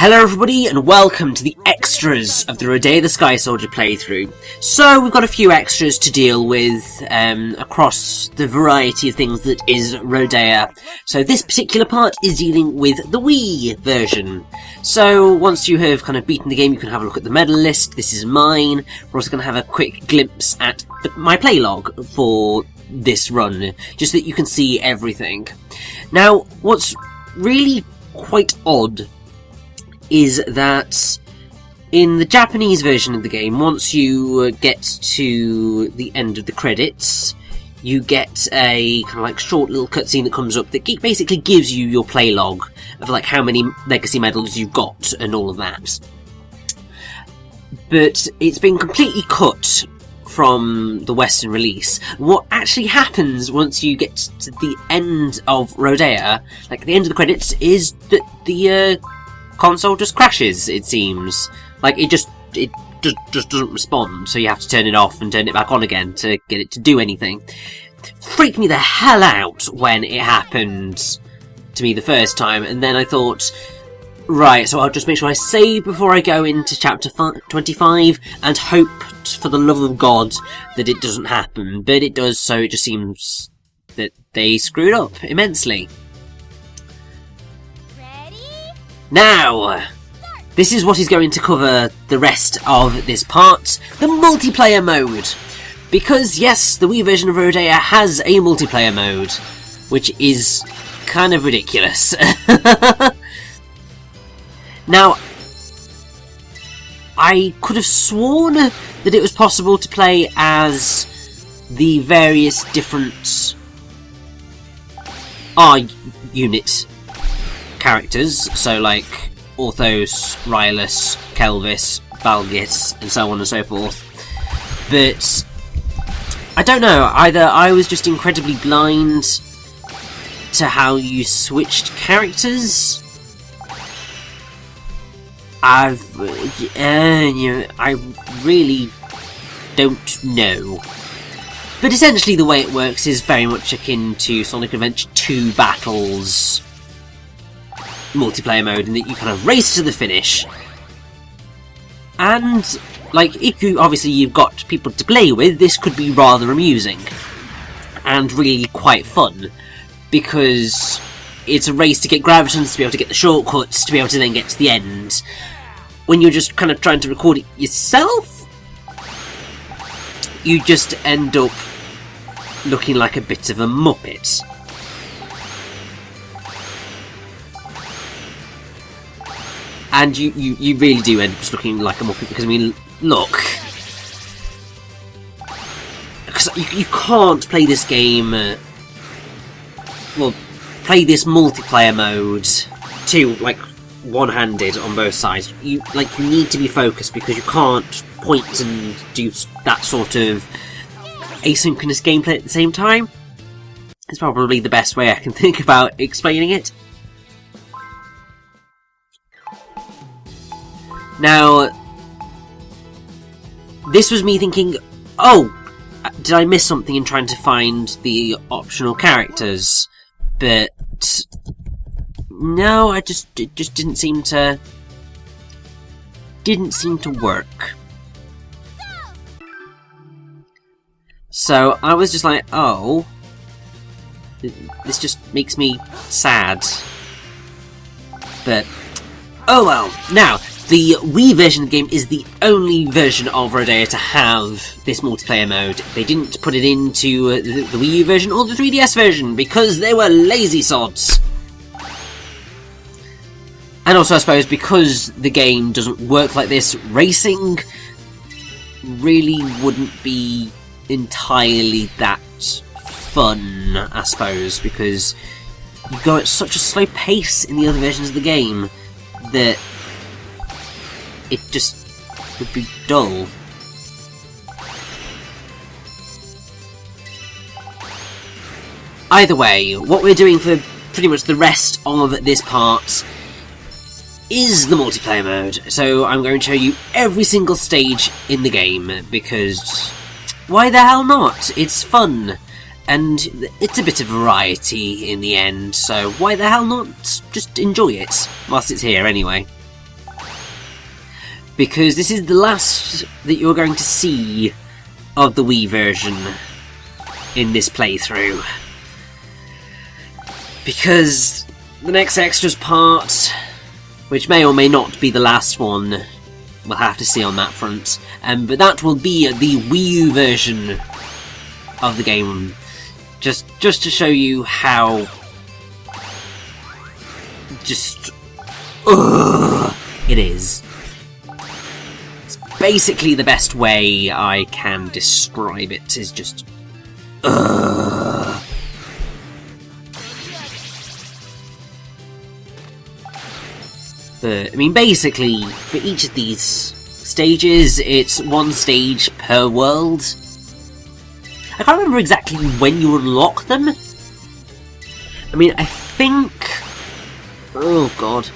Hello everybody and welcome to the extras of the Rodea the Sky Soldier playthrough. So we've got a few extras to deal with across the variety of things that is Rodea. So this particular part is dealing with the Wii version. So once you have kind of beaten the game, you can have a look at the medal list. This is mine. We're also going to have a quick glimpse at my play log for this run, just so that you can see everything. Now, what's really quite odd is that in the Japanese version of the game, once you get to the end of the credits, you get a kind of like short little cutscene that comes up that basically gives you your play log of like how many legacy medals you've got and all of that. But it's been completely cut from the Western release. What actually happens once you get to the end of Rodea, like the end of the credits, is that the console just crashes, it seems. Like, it just doesn't respond, so you have to turn it off and turn it back on again to get it to do anything. It freaked me the hell out when it happened to me the first time, and then I thought, right, so I'll just make sure I save before I go into chapter 25, and hope for the love of God that it doesn't happen. But it does, so it just seems that they screwed up immensely. Now, this is what is going to cover the rest of this part, the multiplayer mode. Because, yes, the Wii version of Rodea has a multiplayer mode, which is kind of ridiculous. Now, I could have sworn that it was possible to play as the various different unit characters, so like Orthos, Rylus, Kelvis, Valgis, and so on and so forth. But I don't know, either I was just incredibly blind to how you switched characters. I really don't know. But essentially the way it works is very much akin to Sonic Adventure 2 Battles multiplayer mode, in that you kind of race to the finish. And, like, if you've got people to play with, this could be rather amusing. And really quite fun. Because it's a race to get gravitons, to be able to get the shortcuts, to be able to then get to the end. When you're just kind of trying to record it yourself, you just end up looking like a bit of a muppet. And you really do end up just looking like a muppet, because, I mean, look. Because you can't play this game, play this multiplayer mode like one-handed on both sides. You need to be focused, because you can't point and do that sort of asynchronous gameplay at the same time. It's probably the best way I can think about explaining it. Now, this was me thinking, oh, did I miss something in trying to find the optional characters? But no, it just didn't seem to work. So I was just like, oh, this just makes me sad. But oh well. Now, the Wii version of the game is the only version of Rodea to have this multiplayer mode. They didn't put it into the Wii U version or the 3DS version, because they were lazy sods. And also, I suppose, because the game doesn't work like this, racing really wouldn't be entirely that fun, I suppose, because you go at such a slow pace in the other versions of the game that it just would be dull. Either way, what we're doing for pretty much the rest of this part is the multiplayer mode. So I'm going to show you every single stage in the game, because why the hell not? It's fun, and it's a bit of variety in the end, so why the hell not just enjoy it whilst it's here anyway. because this is the last that you're going to see of the Wii version in this playthrough. Because the next extras part, which may or may not be the last one, we'll have to see on that front, but that will be the Wii U version of the game, just to show you how it is. It's basically the best way I can describe it, is just But, I mean, basically, for each of these stages, it's one stage per world. I can't remember exactly when you unlock them. I mean, I think... Oh, God.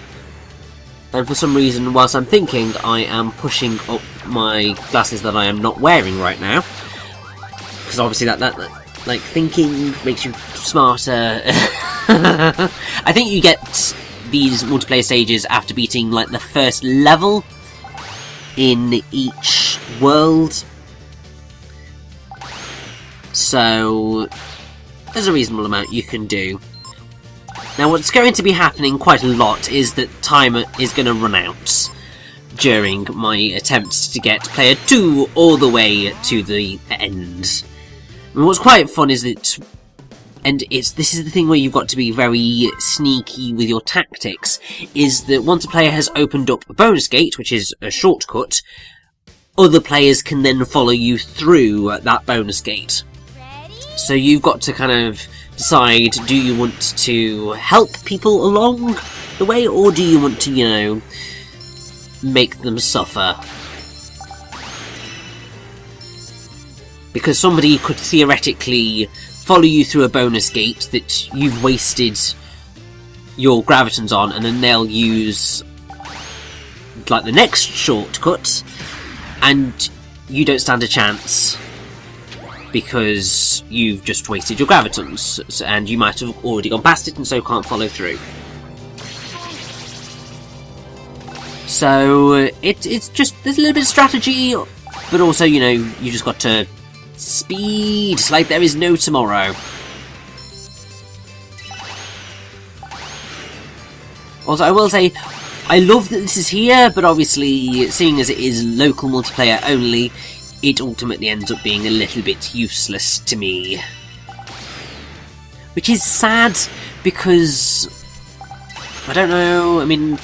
And for some reason, whilst I'm thinking, I am pushing up my glasses that I am not wearing right now. Because obviously that, like, thinking makes you smarter. I think you get these multiplayer stages after beating, like, the first level in each world. So, there's a reasonable amount you can do. Now, what's going to be happening quite a lot is that time is going to run out during my attempts to get player 2 all the way to the end. And what's quite fun is that, and this is the thing where you've got to be very sneaky with your tactics, is that once a player has opened up a bonus gate, which is a shortcut, other players can then follow you through that bonus gate. So you've got to kind of decide, do you want to help people along the way, or do you want to, you know, make them suffer? Because somebody could theoretically follow you through a bonus gate that you've wasted your gravitons on, and then they'll use, like, the next shortcut, and you don't stand a chance because you've just wasted your gravitons, and you might have already gone past it and so can't follow through. So it's just, there's a little bit of strategy, but also, you know, you just got to speed like there is no tomorrow. Also, I will say, I love that this is here, but obviously, seeing as it is local multiplayer only, it ultimately ends up being a little bit useless to me. Which is sad, because, I don't know, I mean,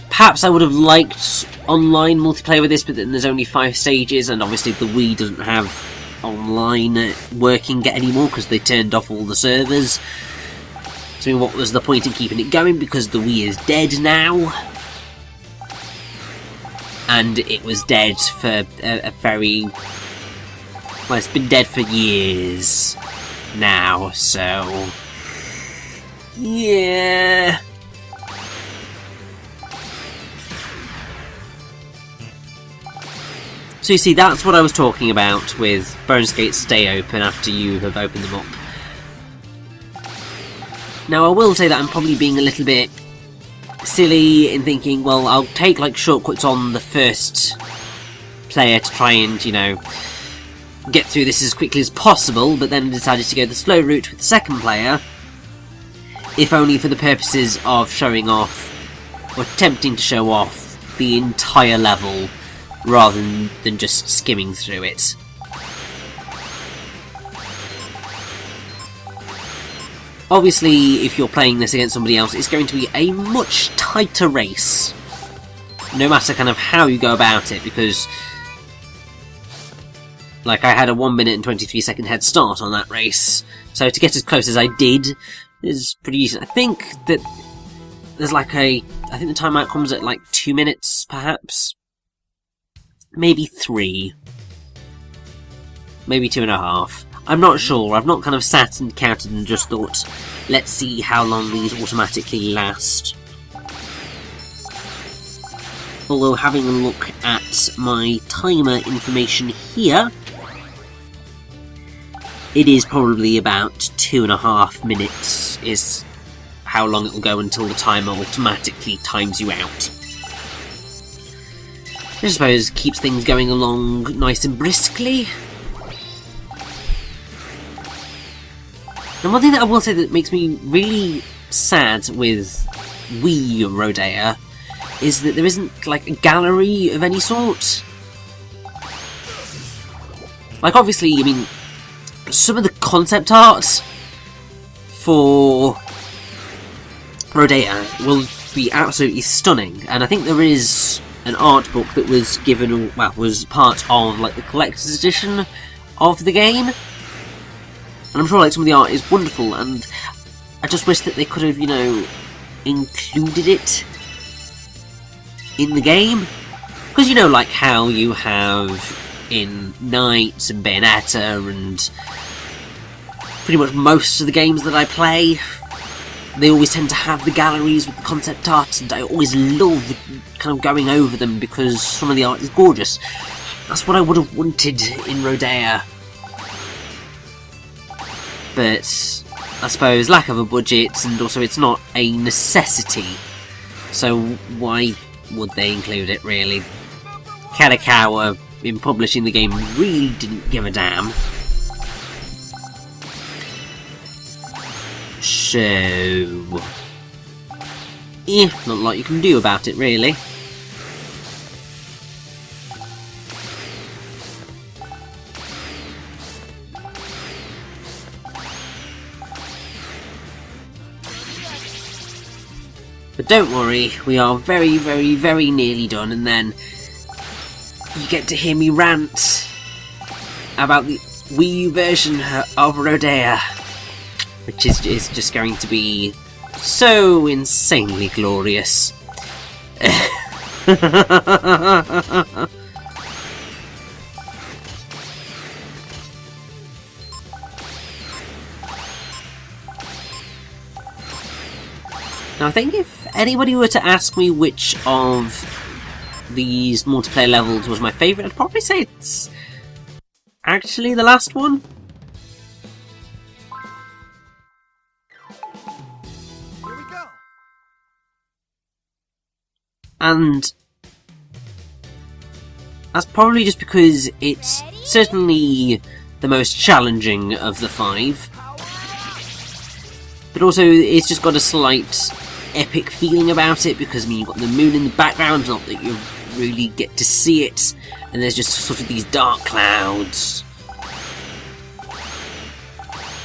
perhaps I would have liked online multiplayer with this, but then there's only 5 stages, and obviously the Wii doesn't have online working anymore, because they turned off all the servers. So, I mean, what was the point in keeping it going, because the Wii is dead now? And it was dead for a very... well, it's been dead for years now, so... yeah... So you see, that's what I was talking about with bonus gates stay open after you have opened them up. Now, I will say that I'm probably being a little bit silly in thinking, well, I'll take, like, shortcuts on the first player to try and, you know, get through this as quickly as possible, but then decided to go the slow route with the second player, if only for the purposes of showing off, or attempting to show off, the entire level, rather than just skimming through it. Obviously, if you're playing this against somebody else, it's going to be a much tighter race, no matter kind of how you go about it, because, like, I had a 1 minute and 23 second head start on that race, so to get as close as I did is pretty easy. I think that there's like I think the timeout comes at like 2 minutes, perhaps? Maybe 3. Maybe 2.5. I'm not sure. I've not kind of sat and counted and just thought, let's see how long these automatically last. Although, having a look at my timer information here, it is probably about 2.5 minutes is how long it will go until the timer automatically times you out. I suppose keeps things going along nice and briskly. And one thing that I will say that makes me really sad with Wii Rodea is that there isn't, like, a gallery of any sort. Like, obviously, I mean, some of the concept art for Rodea will be absolutely stunning, and I think there is an art book that was given, well, was part of, like, the collector's edition of the game. And I'm sure, like, some of the art is wonderful, and I just wish that they could have, you know, included it in the game. Because, you know, like how you have in Knights and Bayonetta and pretty much most of the games that I play, they always tend to have the galleries with the concept art, and I always love kind of going over them because some of the art is gorgeous. That's what I would have wanted in Rodea. But I suppose lack of a budget, and also it's not a necessity, so why would they include it, really? Kadakawa, in publishing the game, really didn't give a damn. So, not a lot you can do about it, really. But don't worry, we are very, very, very nearly done, and then you get to hear me rant about the Wii U version of Rodea, which is just going to be so insanely glorious. Now, I think if anybody were to ask me which of these multiplayer levels was my favourite, I'd probably say it's actually the last one. Here we go. And that's probably just because it's certainly the most challenging of the 5. But also, it's just got a slight epic feeling about it, because I mean, you've got the moon in the background, not that you really get to see it, and there's just sort of these dark clouds.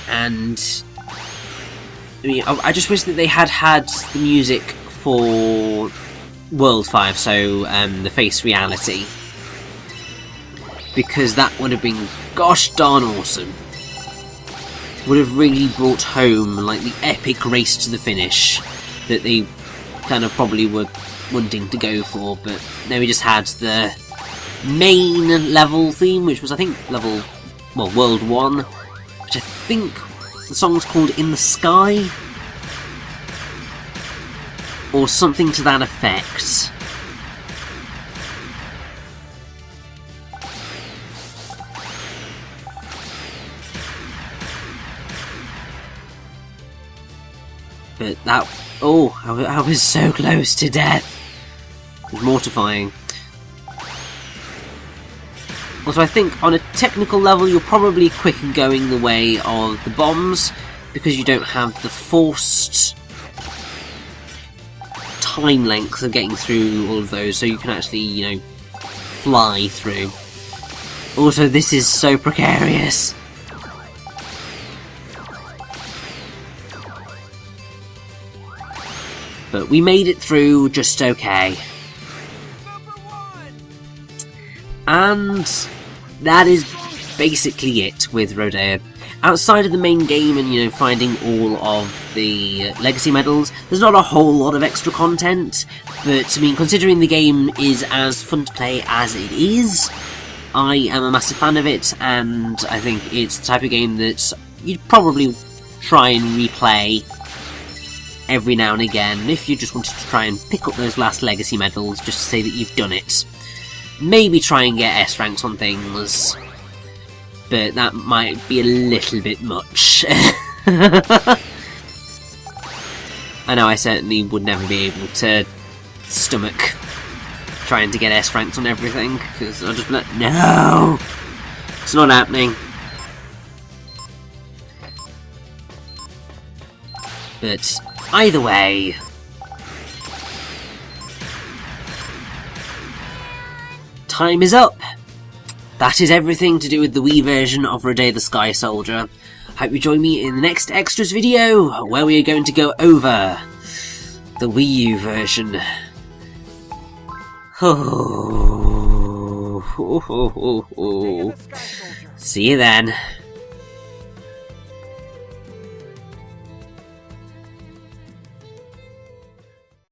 And I mean, I just wish that they had the music for World 5, so the Face Reality, because that would have been gosh darn awesome. Would have really brought home, like, the epic race to the finish that they kind of probably were wanting to go for, but then we just had the main level theme, which was, I think, World 1, which I think the song's called In the Sky, or something to that effect. But that... oh, I was so close to death. It was mortifying. Also, I think on a technical level you're probably quicker going the way of the bombs, because you don't have the forced time length of getting through all of those, so you can actually, you know, fly through. Also, this is so precarious. But we made it through just okay. And that is basically it with Rodea. Outside of the main game and, you know, finding all of the legacy medals, there's not a whole lot of extra content, but I mean, considering the game is as fun to play as it is, I am a massive fan of it, and I think it's the type of game that you'd probably try and replay every now and again if you just wanted to try and pick up those last legacy medals just to say that you've done it. Maybe try and get S ranks on things, but that might be a little bit much. I know I certainly would never be able to stomach trying to get S ranks on everything, because I'll just be like, no! It's not happening. But either way, time is up. That is everything to do with the Wii version of Rodea the Sky Soldier. Hope you join me in the next extras video, where we are going to go over the Wii U version. Rodea the Sky Soldier. See you then.